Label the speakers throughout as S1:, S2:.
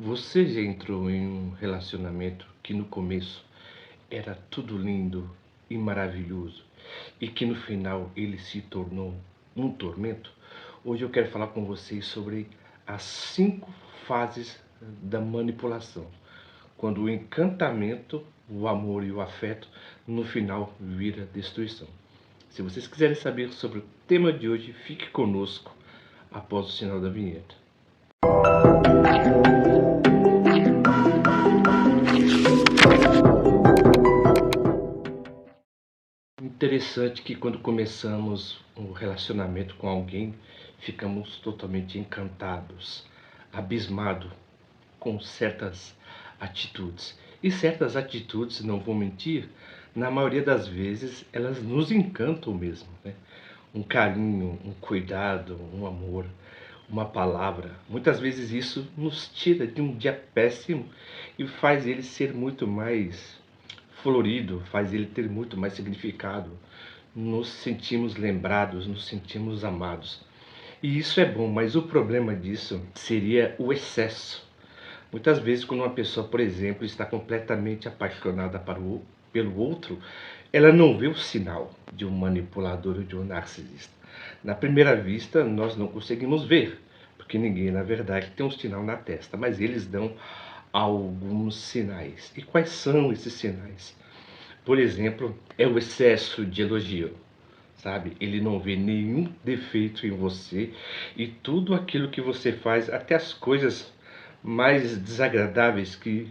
S1: Você já entrou em um relacionamento que no começo era tudo lindo e maravilhoso e que no final ele se tornou um tormento? Hoje eu quero falar com vocês sobre as 5 fases da manipulação, quando o encantamento, o amor e o afeto no final vira destruição. Se vocês quiserem saber sobre o tema de hoje, fique conosco após o sinal da vinheta. Interessante que quando começamos um relacionamento com alguém, ficamos totalmente encantados, abismados com certas atitudes. E certas atitudes, não vou mentir, na maioria das vezes elas nos encantam mesmo, né? Um carinho, um cuidado, um amor, uma palavra. Muitas vezes isso nos tira de um dia péssimo e faz ele ser muito mais florido, faz ele ter muito mais significado. Nos sentimos lembrados, nos sentimos amados. E isso é bom, mas o problema disso seria o excesso. Muitas vezes, quando uma pessoa, por exemplo, está completamente apaixonada pelo outro, ela não vê o sinal de um manipulador ou de um narcisista. Na primeira vista, nós não conseguimos ver, porque ninguém, na verdade, tem um sinal na testa, mas eles dão alguns sinais. E quais são esses sinais? Por exemplo, é o excesso de elogio, sabe? Ele não vê nenhum defeito em você e tudo aquilo que você faz, até as coisas mais desagradáveis que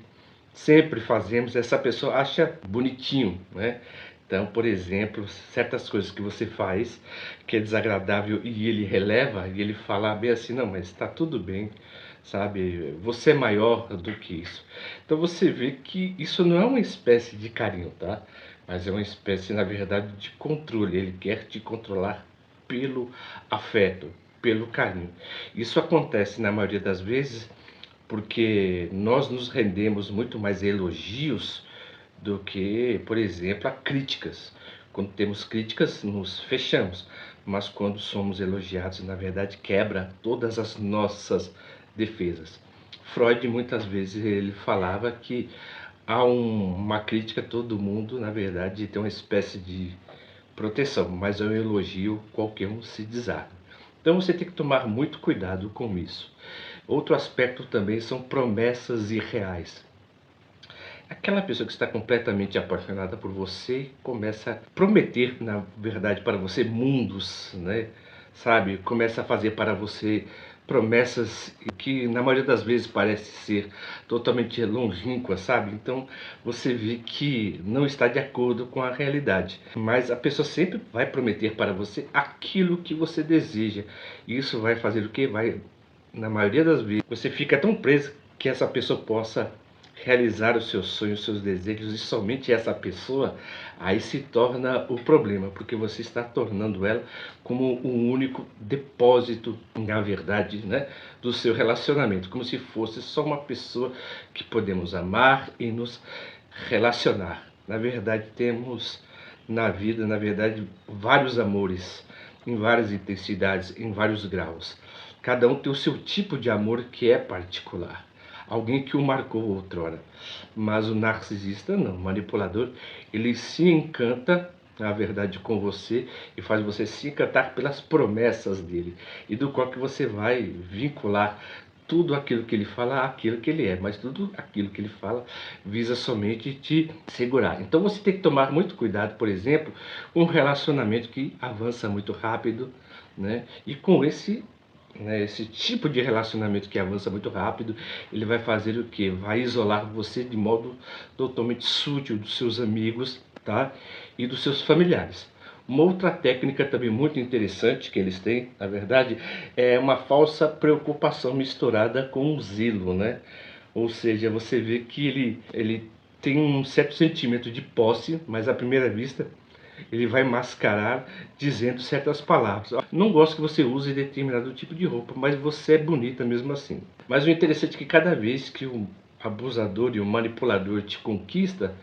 S1: sempre fazemos, essa pessoa acha bonitinho, né? Então, por exemplo, certas coisas que você faz que é desagradável e ele releva e ele fala bem assim, não, mas está tudo bem, sabe? Você é maior do que isso. Então você vê que isso não é uma espécie de carinho, tá? Mas é uma espécie, na verdade, de controle. Ele quer te controlar pelo afeto, pelo carinho. Isso acontece na maioria das vezes porque nós nos rendemos muito mais a elogios do que, por exemplo, a críticas. Quando temos críticas, nos fechamos, mas quando somos elogiados, na verdade, quebra todas as nossas defesas. Freud, muitas vezes, ele falava que há uma crítica a todo mundo, na verdade, tem uma espécie de proteção, mas é um elogio, qualquer um se desarma. Então você tem que tomar muito cuidado com isso. Outro aspecto também são promessas irreais. Aquela pessoa que está completamente apaixonada por você começa a prometer, na verdade, para você mundos, né? Sabe? Começa a fazer para você promessas que na maioria das vezes parece ser totalmente longínquas, sabe? Então você vê que não está de acordo com a realidade. Mas a pessoa sempre vai prometer para você aquilo que você deseja. E isso vai fazer o quê? Vai, na maioria das vezes, você fica tão preso que essa pessoa possa realizar os seus sonhos, os seus desejos, e somente essa pessoa aí se torna o problema, porque você está tornando ela como um único depósito, na verdade, né, do seu relacionamento, como se fosse só uma pessoa que podemos amar e nos relacionar. Na verdade, temos na vida, na verdade, vários amores, em várias intensidades, em vários graus. Cada um tem o seu tipo de amor que é particular. Alguém que o marcou outrora. Mas o narcisista não, o manipulador, ele se encanta, na verdade, com você e faz você se encantar pelas promessas dele e do qual que você vai vincular tudo aquilo que ele fala àquilo que ele é, mas tudo aquilo que ele fala visa somente te segurar. Então você tem que tomar muito cuidado, por exemplo, com um relacionamento que avança muito rápido, né? E com esse tipo de relacionamento que avança muito rápido, ele vai fazer o que? Vai isolar você de modo totalmente sutil dos seus amigos, tá? E dos seus familiares. Uma outra técnica também muito interessante que eles têm, na verdade, é uma falsa preocupação misturada com zelo, né? Ou seja, você vê que ele tem um certo sentimento de posse, mas à primeira vista ele vai mascarar dizendo certas palavras. Não gosto que você use determinado tipo de roupa, mas você é bonita mesmo assim. Mas o interessante é que cada vez que o abusador e o manipulador te conquista,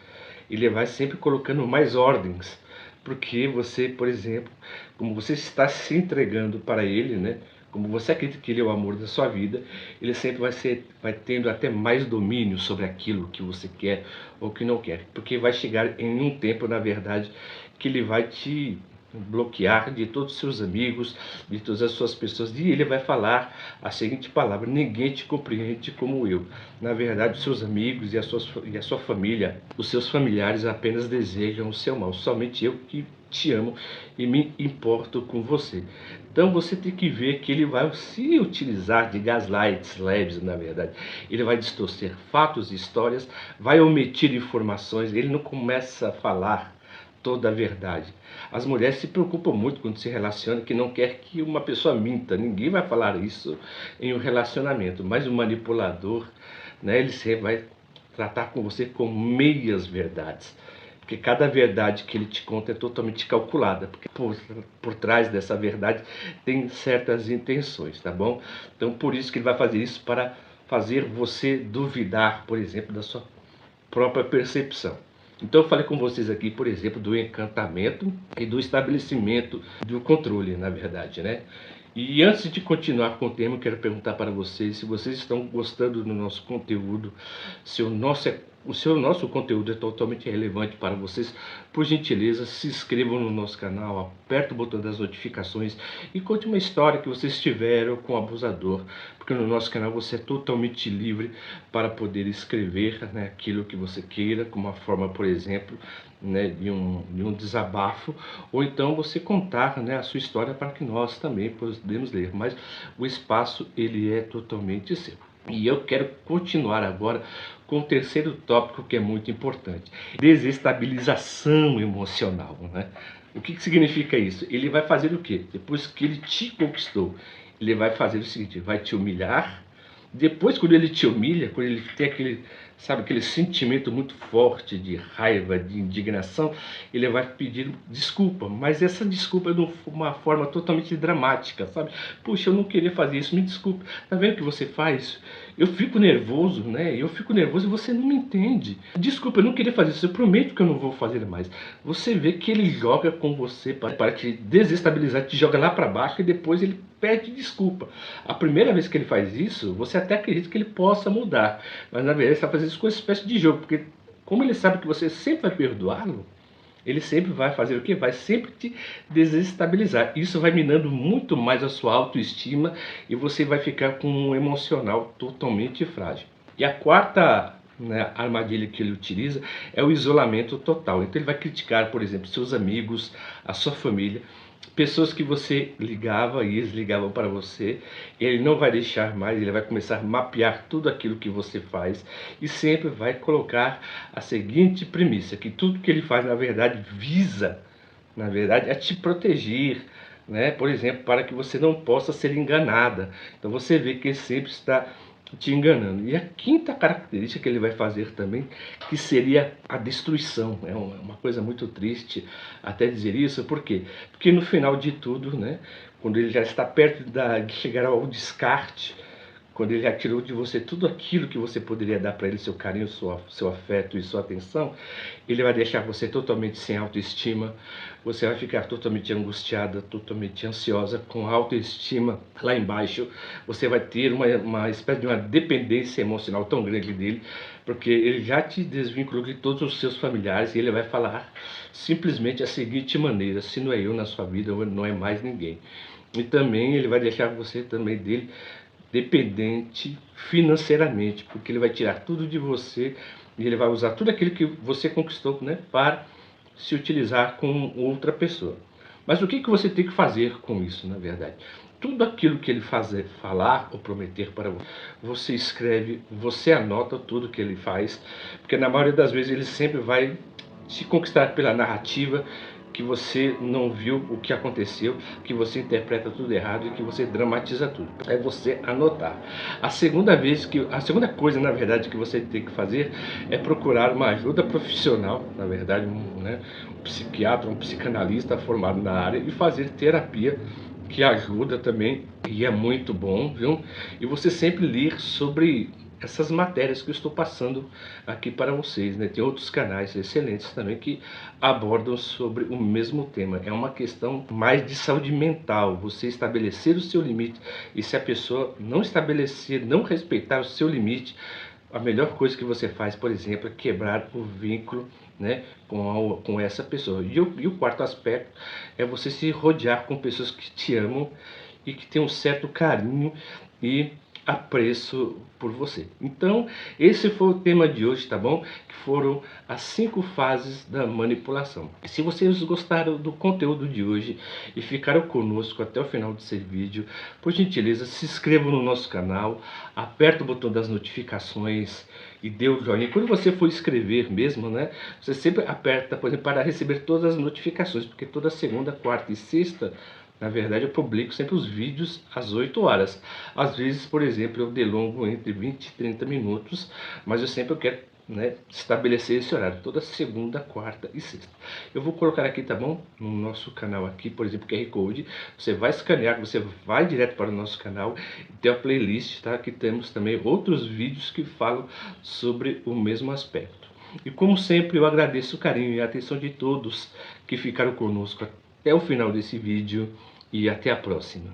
S1: ele vai sempre colocando mais ordens. Porque você, por exemplo, como você está se entregando para ele, né? como você acredita que ele é o amor da sua vida, ele sempre vai tendo até mais domínio sobre aquilo que você quer ou que não quer. Porque vai chegar em um tempo, na verdade, que ele vai te bloquear de todos os seus amigos, de todas as suas pessoas, e ele vai falar a seguinte palavra: ninguém te compreende como eu. Na verdade, os seus amigos e a sua família, os seus familiares apenas desejam o seu mal, somente eu que te amo e me importo com você. Então você tem que ver que ele vai se utilizar de gaslights leves, na verdade. Ele vai distorcer fatos e histórias, vai omitir informações, ele não começa a falar toda a verdade. As mulheres se preocupam muito quando se relacionam, que não quer que uma pessoa minta. Ninguém vai falar isso em um relacionamento, mas o manipulador, né, ele sempre vai tratar com você com meias verdades. Porque cada verdade que ele te conta é totalmente calculada, porque por trás dessa verdade tem certas intenções, tá bom? Então por isso que ele vai fazer isso, para fazer você duvidar, por exemplo, da sua própria percepção. Então eu falei com vocês aqui, por exemplo, do encantamento e do estabelecimento do controle, na verdade, né? E antes de continuar com o tema, eu quero perguntar para vocês se vocês estão gostando do nosso conteúdo, se o nosso conteúdo é totalmente relevante para vocês. Por gentileza, se inscrevam no nosso canal, aperte o botão das notificações e conte uma história que vocês tiveram com o abusador, porque no nosso canal você é totalmente livre para poder escrever, né, aquilo que você queira, como uma forma, por exemplo, né, de um desabafo, ou então você contar, né, a sua história para que nós também podemos ler, mas o espaço ele é totalmente seu. E eu quero continuar agora com o terceiro tópico, que é muito importante: desestabilização emocional, né? O que significa isso? Ele vai fazer o quê? Depois que ele te conquistou, ele vai fazer o seguinte: vai te humilhar. Depois, quando ele te humilha, quando ele tem aquele, sabe, aquele sentimento muito forte de raiva, de indignação, ele vai pedir desculpa. Mas essa desculpa é de uma forma totalmente dramática, sabe? Puxa, eu não queria fazer isso, me desculpe. Tá vendo o que você faz? Eu fico nervoso, né? Eu fico nervoso e você não me entende. Desculpa, eu não queria fazer isso, eu prometo que eu não vou fazer mais. Você vê que ele joga com você para te desestabilizar, te joga lá para baixo, e depois ele pede desculpa. A primeira vez que ele faz isso, você até acredita que ele possa mudar, mas na verdade ele está fazendo isso com uma espécie de jogo, porque como ele sabe que você sempre vai perdoá-lo, ele sempre vai fazer o quê? Vai sempre te desestabilizar. Isso vai minando muito mais a sua autoestima e você vai ficar com um emocional totalmente frágil. E a quarta, né, armadilha que ele utiliza é o isolamento total. Então ele vai criticar, por exemplo, seus amigos, a sua família, pessoas que você ligava e eles ligavam para você. Ele não vai deixar mais, ele vai começar a mapear tudo aquilo que você faz e sempre vai colocar a seguinte premissa: que tudo que ele faz, na verdade, visa, na verdade, é te proteger, né? Por exemplo, para que você não possa ser enganada. Então você vê que ele sempre está te enganando. E a quinta característica que ele vai fazer também, que seria a destruição. É uma coisa muito triste até dizer isso. Por quê? Porque no final de tudo, né, quando ele já está perto de chegar ao descarte, quando ele já tirou de você tudo aquilo que você poderia dar para ele, seu carinho, seu afeto e sua atenção, ele vai deixar você totalmente sem autoestima, você vai ficar totalmente angustiada, totalmente ansiosa, com autoestima lá embaixo. Você vai ter uma espécie de uma dependência emocional tão grande dele, porque ele já te desvinculou de todos os seus familiares e ele vai falar simplesmente a seguinte maneira: se não é eu na sua vida, não é mais ninguém. E também ele vai deixar você também dele dependente financeiramente, porque ele vai tirar tudo de você e ele vai usar tudo aquilo que você conquistou, né, para se utilizar com outra pessoa. Mas o que você tem que fazer com isso, na verdade? Tudo aquilo que ele falar ou prometer para você, você escreve, você anota tudo que ele faz, porque na maioria das vezes ele sempre vai te conquistar pela narrativa, que você não viu o que aconteceu, que você interpreta tudo errado e que você dramatiza tudo. É você anotar. A segunda coisa, na verdade, que você tem que fazer é procurar uma ajuda profissional, na verdade, um psiquiatra, um psicanalista formado na área, e fazer terapia, que ajuda também e é muito bom, viu? E você sempre ler sobre essas matérias que eu estou passando aqui para vocês, né? Tem outros canais excelentes também que abordam sobre o mesmo tema. É uma questão mais de saúde mental, você estabelecer o seu limite, e se a pessoa não estabelecer, não respeitar o seu limite, a melhor coisa que você faz, por exemplo, é quebrar o vínculo, né, com essa pessoa. E o quarto aspecto é você se rodear com pessoas que te amam e que têm um certo carinho e apreço por você. Então, esse foi o tema de hoje, tá bom? Que foram as 5 fases da manipulação. E se vocês gostaram do conteúdo de hoje e ficaram conosco até o final desse vídeo, por gentileza, se inscrevam no nosso canal, aperta o botão das notificações e dê o joinha. Quando você for inscrever mesmo, né, você sempre aperta, por exemplo, para receber todas as notificações, porque toda segunda, quarta e sexta, na verdade, eu publico sempre os vídeos às 8 horas. Às vezes, por exemplo, eu delongo entre 20 e 30 minutos, mas eu sempre quero, né, estabelecer esse horário, toda segunda, quarta e sexta. Eu vou colocar aqui, tá bom? No nosso canal aqui, por exemplo, QR Code. Você vai escanear, você vai direto para o nosso canal. Tem a playlist, tá? Aqui temos também outros vídeos que falam sobre o mesmo aspecto. E como sempre, eu agradeço o carinho e a atenção de todos que ficaram conosco até o final desse vídeo e até a próxima.